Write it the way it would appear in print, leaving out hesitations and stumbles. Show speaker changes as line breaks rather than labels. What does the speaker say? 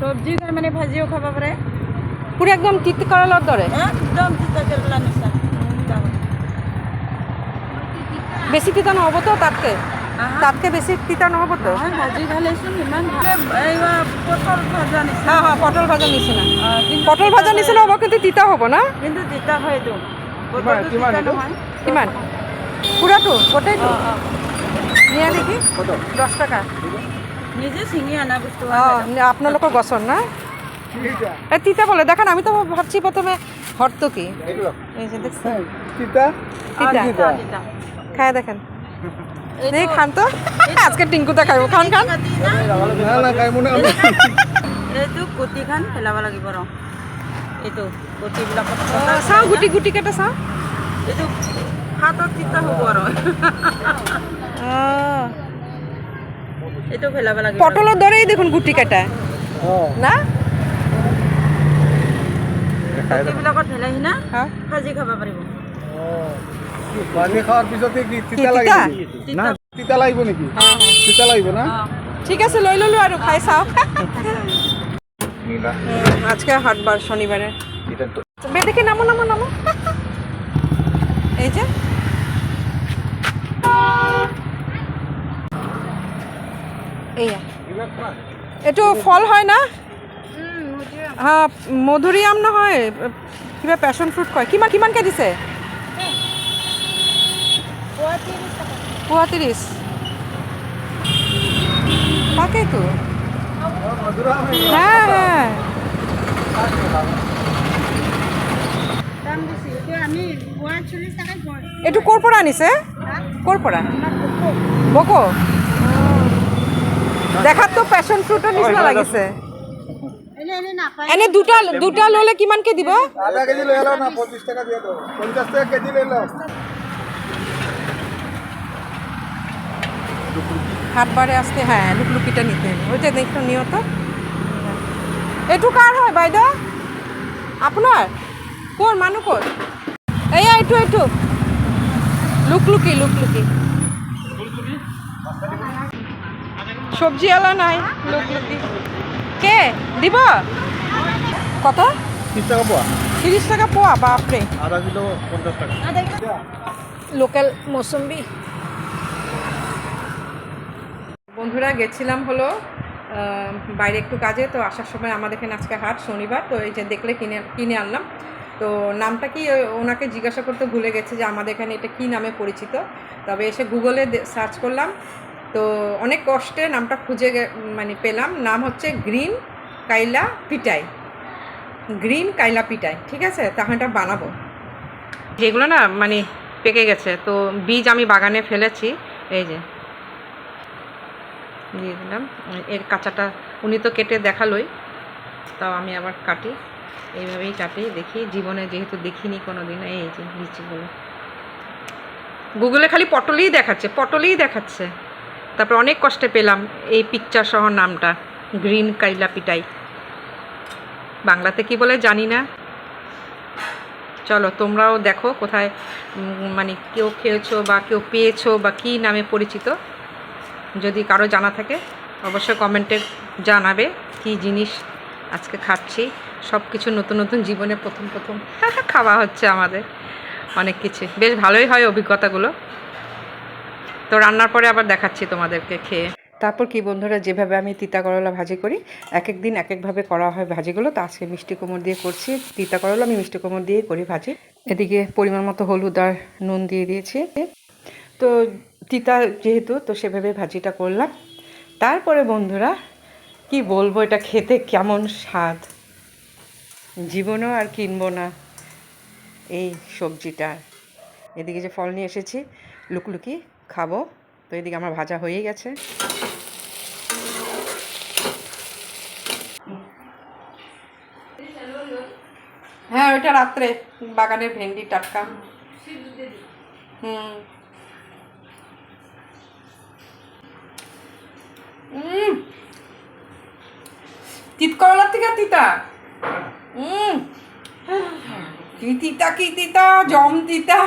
সবজি খাই মানে ভাজিও খাব পাৰে
পুরো একদম তিত করলার দরে
একদম তিতা কেৰেলা নিচিনা
বেশি তিতা নহব তো তাতকে বেশি তিতা নহব তো
মই ভাজি খালেচোন ইমান এইবা পটল ভাজা নিচিনা
হ্যাঁ হ্যাঁ পটল ভাজা নিচিনা পটল ভাজা নিচিনা হব কিন্তু তিতা হব না
কিন্তু তিতা হয় এইটো পটলটো তিতা নহয়
কিমান পুরাটো গোটেইটো নিয়া দেখি 10 টাকা
নিজে ছিঙি আনা বস্তু
আপনালোকৰ গছৰ না তিতা বলে দেখেন আমি তো ভাবছি প্রথমে হরতো কি এই যে দেখছেন
তিতা
তিতা খায় দেখেন এই খান তো আজকে টিঙ্কুটা খাইব খান খান
না না খাই মনে
এইটো কুটি খান পেলাব লাগিব ৰ এইটো কুটিবিলাক
চাওঁ গুটি গুটি কেইটা চাওঁ
এইটো হাতত তিতা হ'ব আৰু এইটো পেলাব লাগিব
পটলৰ দৰেই দেখোন গুটি কেইটা না
কুটিবিলাকত পেলাইহি না ভাজি খাব পাৰিব
পানী খাওয়ার পিছতে কি তিতা লাগে না তিতা লাগিব নেকি তিতা লাগিব না
ঠিক আছে লৈ ললো আৰু খাই চাওঁ আজকে হাটবার শনিবারে দেখি নামো নামো নামো এই যে এইটো ফল হয় না হ্যাঁ মধুৰিআম নহয় কিবা পেশন ফ্ৰুট কয় কিমানকে দিছে 30 তাকেইতো হ্যাঁ হ্যাঁ এইটো ক'ৰ পৰা আনিছে ক'ৰ পৰা বকো দেখাত তো পেশন ফ্ৰুটৰ নিচিনা লাগিছে এনে দুটা ললে কিমানকে দিব
আধা কেজি লৈ লও না 25 টাকা দিয়ে দাও 50 টাকা কেজি লৈ লও
হাটবারে আসতে হ্যাঁ লুকলুকিটা নিতে হবে ওইটা দেখো নিও তো এটু কার হয় বাইদা আপনার কোন মানু কোন এই একটু লুকলুকি সবজি আলা নাই লুকলুকি কে দিব কত
30 টাকা পোয়া
30 টাকা পোয়া বাপরে
আধা কিলো 50 টাকা
লোকাল মৌসুম্বি বন্ধুরা গেছিলাম হলো বাইরে একটু কাজে তো আসার সময় আমাদের এখানে আজকে হাট শনিবার তো এই যে দেখলে কিনে আনলাম তো নামটা কি ওনাকে জিজ্ঞাসা করতে ভুলে গেছে যে আমাদের এখানে এটা কি নামে পরিচিত তবে এসে গুগলে সার্চ করলাম তো অনেক কষ্টে নামটা খুঁজে মানে পেলাম নাম হচ্ছে গ্রিন কাইলা পিটাই ঠিক আছে তখন এটা বানাবো যেগুলো না মানে পেকে গেছে তো বীজ আমি বাগানে ফেলেছি এই যে দিয়ে দিলাম এর কাঁচাটা উনি তো কেটে দেখালোই তাও আমি আবার কাটি এইভাবেই কাটি দেখি জীবনে যেহেতু দেখিনি কোনো দিন এই যে লিচিগুলো গুগলে খালি পটলেই দেখাচ্ছে তারপর অনেক কষ্টে পেলাম এই পিকচার সহ নামটা গ্রিন কাইলা পিটাই বাংলাতে কি বলে জানি না চলো তোমরাও দেখো কোথায় মানে কেউ খেয়েছো বা কেউ পেয়েছো বা কী নামে পরিচিত যদি কারো জানা থাকে অবশ্যই কমেন্টে জানাবে কি জিনিস আজকে খাচ্ছি সব কিছু নতুন জীবনে প্রথম খাওয়া হচ্ছে আমাদের অনেক কিছু বেশ ভালোই হয় অভিজ্ঞতাগুলো তো রান্নার পরে আবার দেখাচ্ছি তোমাদেরকে খেয়ে তারপর কি বন্ধুরা যেভাবে আমি তিতা করলা ভাজি করি এক দিন এক একভাবে করা হয় ভাজিগুলো তো আজকে মিষ্টি কুমড় দিয়ে করছি তিতা করলা আমি মিষ্টি কুমড় দিয়েই করি ভাজি এদিকে পরিমাণ মতো হলুদ আর নুন দিয়ে দিয়েছি তো তিতা যেহেতু তো সেভাবে ভাজিটা করলাম তারপরে বন্ধুরা কি বলবো এটা খেতে কেমন স্বাদ জীবনেও আর কিনবো না এই সবজিটা এদিকে যে ফল নিয়ে এসেছি লুকলুকি খাবো তো এদিকে আমার ভাজা হয়ে গেছে হ্যাঁ ওইটা রাত্রে বাগানের ভেন্ডি টাটকা তিত করলার থেকে তিতা কি তিতা জম তিতা